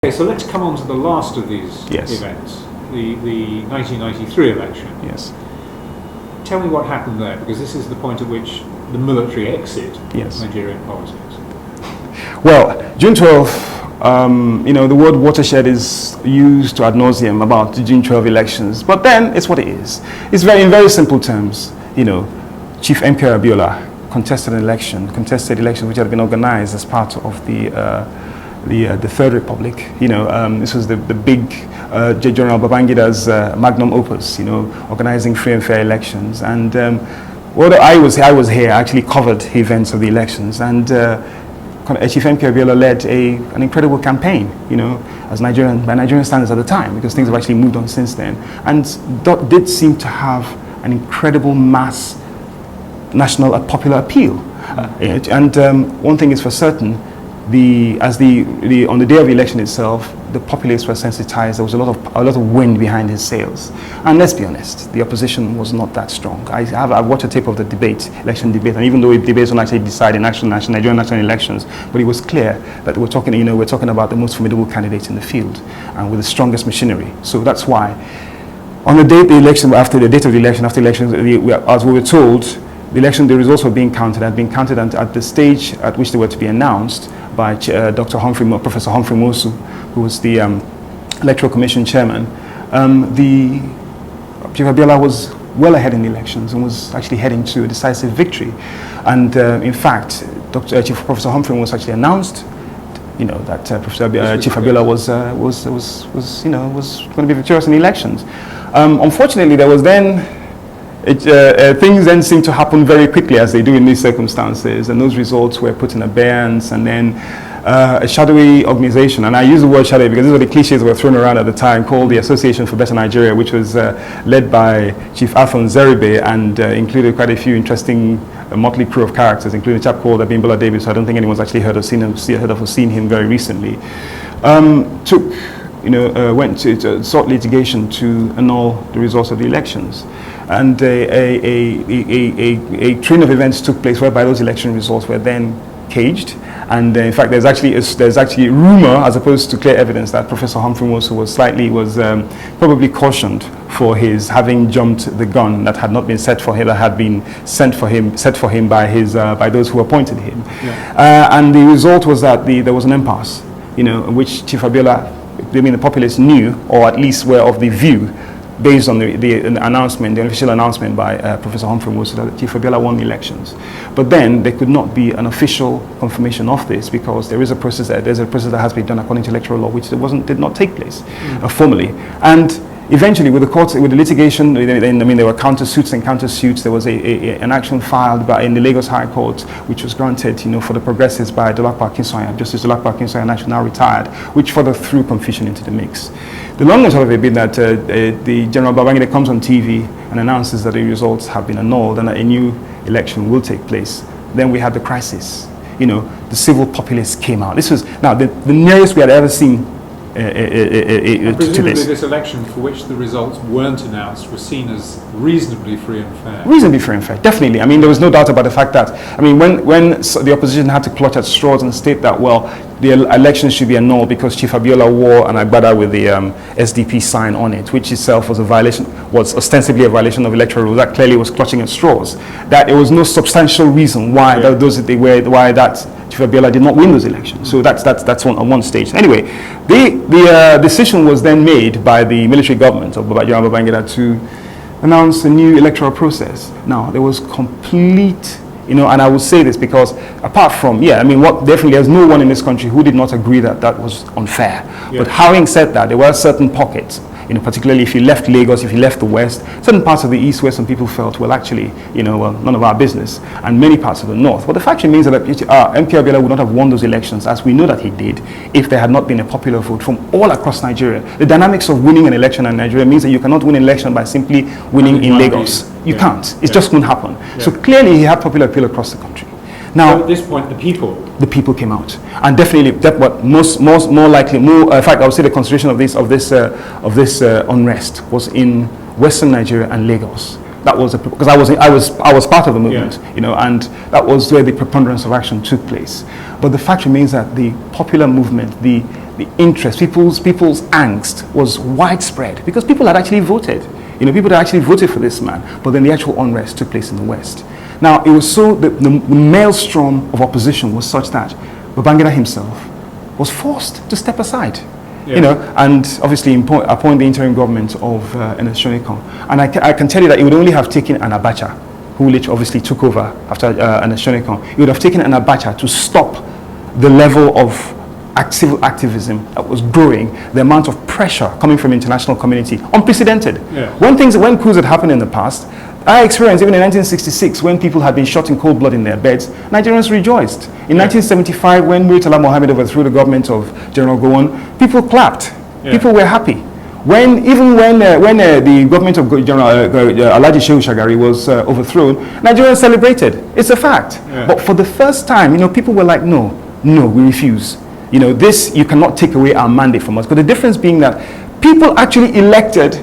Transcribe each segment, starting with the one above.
Okay, so let's come on to the last of these Yes. events, the 1993 election. Yes. Tell me what happened there, because this is the point at which the military exit Yes. Nigerian politics. Well, June 12th, the word watershed is used ad nauseum about the June 12 elections, but then it's what it is. It's in very simple terms. Chief MK Abiola contested elections which had been organized as part of the Third Republic. This was the big General Babangida's magnum opus. Organizing free and fair elections. And I was here. I actually covered events of the elections, and Chief MK Abiola led an incredible campaign. By Nigerian standards at the time, because things have actually moved on since then, and that did seem to have an incredible mass national popular appeal. One thing is for certain. On the day of the election itself, the populace were sensitized. There was a lot of wind behind his sails, and let's be honest, the opposition was not that strong. I've watched a tape of the election debate, and even though the debates don't actually decide in Nigerian national elections, but it was clear that we're talking about the most formidable candidates in the field, and with the strongest machinery. So that's why, on the date after the elections, as we were told, the results were being counted, and at the stage at which they were to be announced by Professor Humphrey Mosu, who was the Electoral Commission chairman, Chief Abiola was well ahead in the elections and was actually heading to a decisive victory. And in fact, Professor Humphrey was actually announced, that Chief Abiola was going to be victorious in the elections. Unfortunately, there was then. Things then seem to happen very quickly, as they do in these circumstances, and those results were put in abeyance, and then a shadowy organization, and I use the word shadowy because these were the cliches that were thrown around at the time, called the Association for Better Nigeria, which was led by Chief Alphonse Zeribe, and included quite a few interesting motley crew of characters, including a chap called Abimbola Davis, who I don't think anyone's actually heard of or seen him very recently. Went to sought litigation to annul the results of the elections. And a train of events took place whereby those election results were then caged. And in fact, there's actually rumor, as opposed to clear evidence, that Professor Humphrey Mosu was probably cautioned for his having jumped the gun that had not been set for him, that had been set for him by those who appointed him. Yeah. And the result was that there was an impasse, in which Chief Abiola, the populace knew, or at least were of the view, based on the official announcement by Professor Humphrey Mosu, that Chief Abiola won the elections. But then there could not be an official confirmation of this, because there's a process that has been done according to electoral law, which did not take place formally. And eventually, with the litigation, there were countersuits. There was an action filed in the Lagos High Court, which was granted, for the progressives by Justice Dolapo Akinsoya, now retired, which further threw confusion into the mix. The long and short of it being that the General Babangida comes on TV and announces that the results have been annulled and that a new election will take place. Then we had the crisis. The civil populace came out. This was now the nearest we had ever seen presumably this election, for which the results weren't announced, was seen as reasonably free and fair. Reasonably free and fair, definitely. There was no doubt about the fact that, when the opposition had to clutch at straws and state that, well, the elections should be annulled because Chief Abiola wore an agbada with the SDP sign on it, which itself was ostensibly a violation of electoral rules. That clearly was clutching at straws. That there was no substantial reason why Chief Abiola did not win those elections. So that's on one stage. Anyway, the decision was then made by the military government of General Babangida to announce a new electoral process. Now, there was complete, and I will say this because apart from, definitely there's no one in this country who did not agree that was unfair. Yeah. But having said that, there were certain pockets, particularly if you left Lagos, if you left the West, certain parts of the East where some people felt, well, actually, none of our business, and many parts of the North. Well, the fact remains that MK Abiola would not have won those elections, as we know that he did, if there had not been a popular vote from all across Nigeria. The dynamics of winning an election in Nigeria means that you cannot win an election by simply winning in Lagos. You can't. It just won't happen. Yeah. So clearly, he had popular appeal across the country. Now, so at this point, the people came out, and definitely more likely. In fact, I would say the concentration of this unrest was in Western Nigeria and Lagos. That was because I was part of the movement, and that was where the preponderance of action took place. But the fact remains that the popular movement, the the interest, people's angst was widespread because people had actually voted. People had actually voted for this man, but then the actual unrest took place in the West. Now, it was so that the maelstrom of opposition was such that Babangida himself was forced to step aside. And obviously appoint the interim government of Ernest Shonekan. And I can tell you that it would only have taken an Abacha, who obviously took over after Ernest Shonekan. It would have taken an Abacha to stop the level of civil activism that was growing, the amount of pressure coming from the international community, unprecedented. When coups had happened in the past, I experienced even in 1966 when people had been shot in cold blood in their beds, Nigerians rejoiced. In 1975 when Murtala Mohammed overthrew the government of General Gowon, people clapped. People were happy. When the government of General Alhaji Shehu Shagari was overthrown, Nigerians celebrated. It's a fact. But for the first time, people were like, no, we refuse. This, you cannot take away our mandate from us. But the difference being that people actually elected,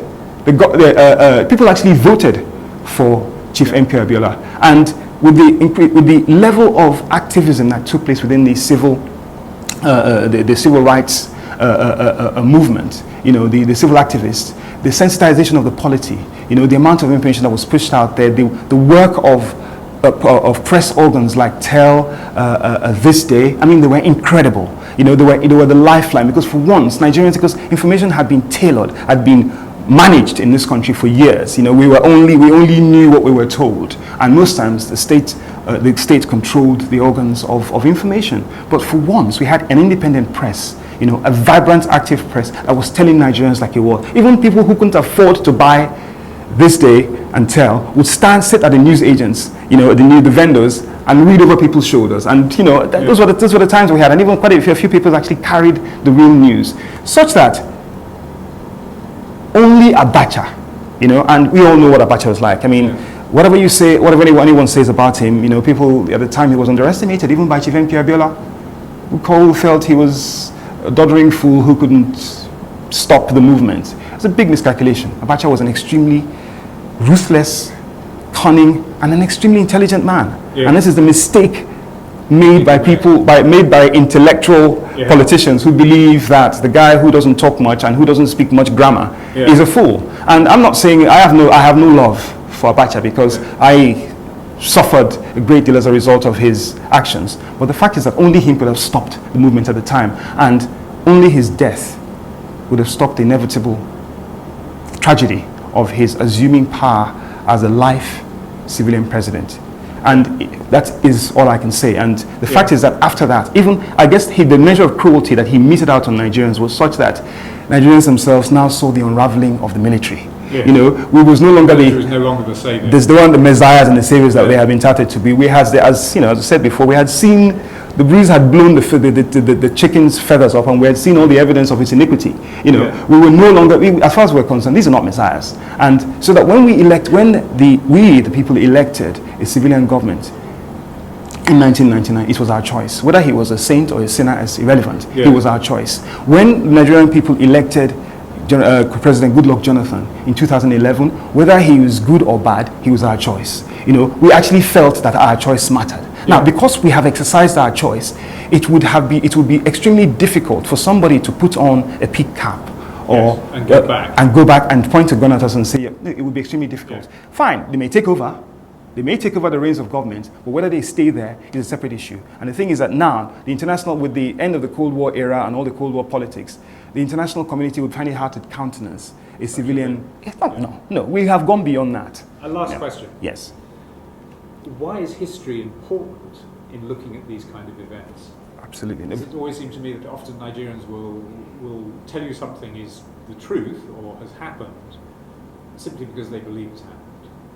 people actually voted for Chief MK Abiola. And with the level of activism that took place within the civil rights movement, the civil activists, the sensitization of the polity, the amount of information that was pushed out there, the work of press organs like TEL, This Day, they were incredible. They were the lifeline, because for once, Nigerians, because information had been tailored, had been managed in this country for years. We only knew what we were told, and most times the state controlled the organs of information. But for once, we had an independent press, a vibrant, active press that was telling Nigerians like it was. Even people who couldn't afford to buy This Day and TEL would sit at the news agents, the vendors, and read over people's shoulders. And those were the times we had, and even quite a few people actually carried the real news, such that only Abacha, and we all know what Abacha was like. Whatever you say, whatever anyone says about him, people at the time, he was underestimated, even by Chief MK Abiola, who felt he was a doddering fool who couldn't stop the movement. It's a big miscalculation. Abacha was an extremely ruthless, cunning, and an extremely intelligent man. And this is the mistake made by intellectual politicians who believe that the guy who doesn't talk much and who doesn't speak much grammar is a fool. And I'm not saying I have no love for Abacha, because I suffered a great deal as a result of his actions. But the fact is that only him could have stopped the movement at the time, and only his death would have stopped the inevitable tragedy of his assuming power as a life civilian president. And that is all I can say. And the fact is that after that, even, I guess, the measure of cruelty that he meted out on Nigerians was such that Nigerians themselves now saw the unraveling of the military. We was no longer the savior. They weren't the messiahs and the saviors that they have been touted to be. We had, as I said before, we had seen the breeze had blown the chicken's feathers off, and we had seen all the evidence of its iniquity. We were no longer, as far as we're concerned, these are not messiahs. And so that when the people elected a civilian government in 1999, it was our choice. Whether he was a saint or a sinner is irrelevant. It was our choice. When Nigerian people elected President Goodluck Jonathan in 2011, whether he was good or bad, he was our choice. We actually felt that our choice mattered. Now, because we have exercised our choice, it would be extremely difficult for somebody to put on a peak cap and go back and point a gun at us and say, it would be extremely difficult. Fine, they may take over. They may take over the reins of government, but whether they stay there is a separate issue. And the thing is that now, with the end of the Cold War era and all the Cold War politics, the international community would find it hard to countenance a civilian. No, we have gone beyond that. A last question. Yes. Why is history important in looking at these kind of events? Absolutely. Because it always seems to me that often Nigerians will tell you something is the truth or has happened simply because they believe it's happened.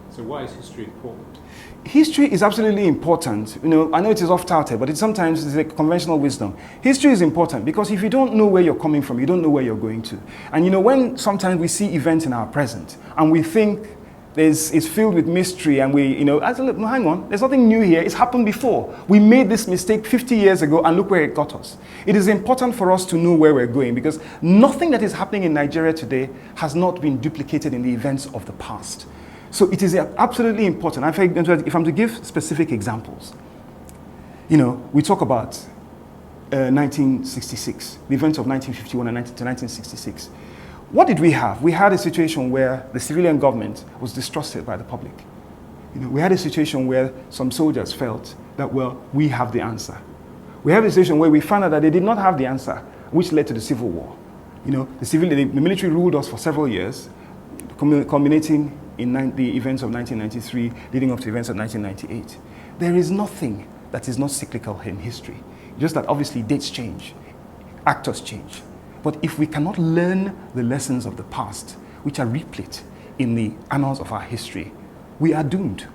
So why is history important? History is absolutely important. I know it is oft-touted, but sometimes it's a conventional wisdom. History is important because if you don't know where you're coming from, you don't know where you're going to. And when sometimes we see events in our present and we think it's filled with mystery, and hang on, there's nothing new here. It's happened before. We made this mistake 50 years ago, and look where it got us. It is important for us to know where we're going, because nothing that is happening in Nigeria today has not been duplicated in the events of the past. So it is absolutely important. If I'm to give specific examples, we talk about 1966, the events of 1951 and 1966. What did we have? We had a situation where the civilian government was distrusted by the public. We had a situation where some soldiers felt that, well, we have the answer. We have a situation where we found out that they did not have the answer, which led to the Civil War. The military ruled us for several years, culminating in the events of 1993, leading up to events of 1998. There is nothing that is not cyclical in history. Just that obviously dates change, actors change. But if we cannot learn the lessons of the past, which are replete in the annals of our history, we are doomed.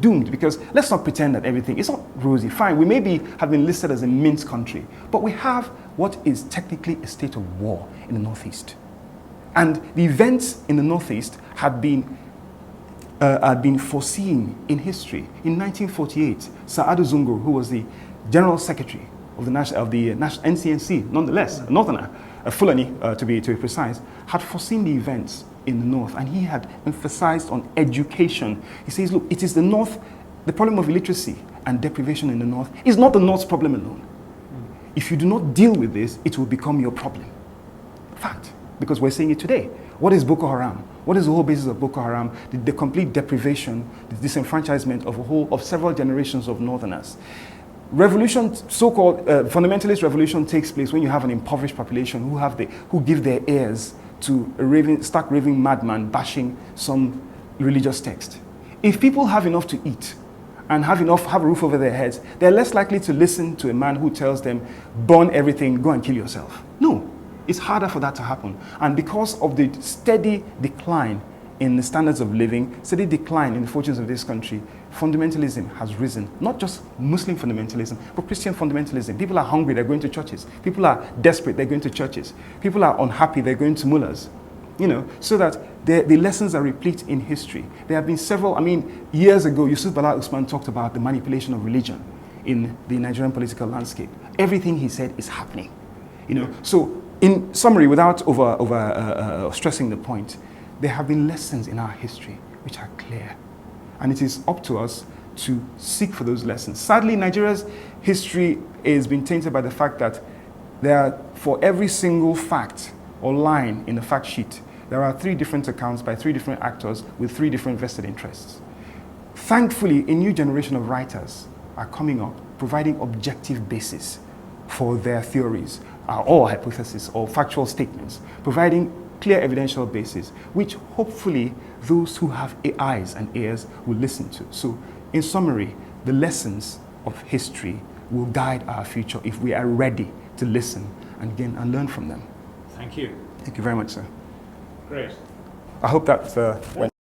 Doomed, because let's not pretend that everything is not rosy. Fine, we maybe have been listed as a mint country, but we have what is technically a state of war in the Northeast. And the events in the Northeast had been foreseen in history. In 1948, Sir Adu Zungur, who was the General Secretary of the NCNC, nonetheless, a Northerner, a Fulani to be precise, had foreseen the events in the North, and he had emphasized on education. He says, look, it is the North, the problem of illiteracy and deprivation in the North is not the North's problem alone. If you do not deal with this, it will become your problem. Fact, because we're seeing it today. What is Boko Haram? What is the whole basis of Boko Haram? The complete deprivation, the disenfranchisement of several generations of Northerners. Revolution, so-called fundamentalist revolution, takes place when you have an impoverished population who give their ears to a stark raving madman bashing some religious text. If people have enough to eat and have a roof over their heads, they're less likely to listen to a man who tells them, burn everything, go and kill yourself. No, it's harder for that to happen. And because of the steady decline in the standards of living, steady decline in the fortunes of this country, fundamentalism has risen. Not just Muslim fundamentalism, but Christian fundamentalism. People are hungry, they're going to churches. People are desperate, they're going to churches. People are unhappy, they're going to mullahs. So that the lessons are replete in history. There have been several, years ago, Yusuf Bala Usman talked about the manipulation of religion in the Nigerian political landscape. Everything he said is happening. So in summary, without over stressing the point, there have been lessons in our history which are clear. And it is up to us to seek for those lessons. Sadly, Nigeria's history is being tainted by the fact that for every single fact or line in the fact sheet, there are 3 different accounts by 3 different actors with 3 different vested interests. Thankfully, a new generation of writers are coming up, providing objective basis for their theories or hypotheses or factual statements, providing clear evidential basis, which hopefully those who have eyes and ears will listen to. So, in summary, the lessons of history will guide our future if we are ready to listen and learn from them. Thank you. Thank you very much, sir. Great. I hope that went.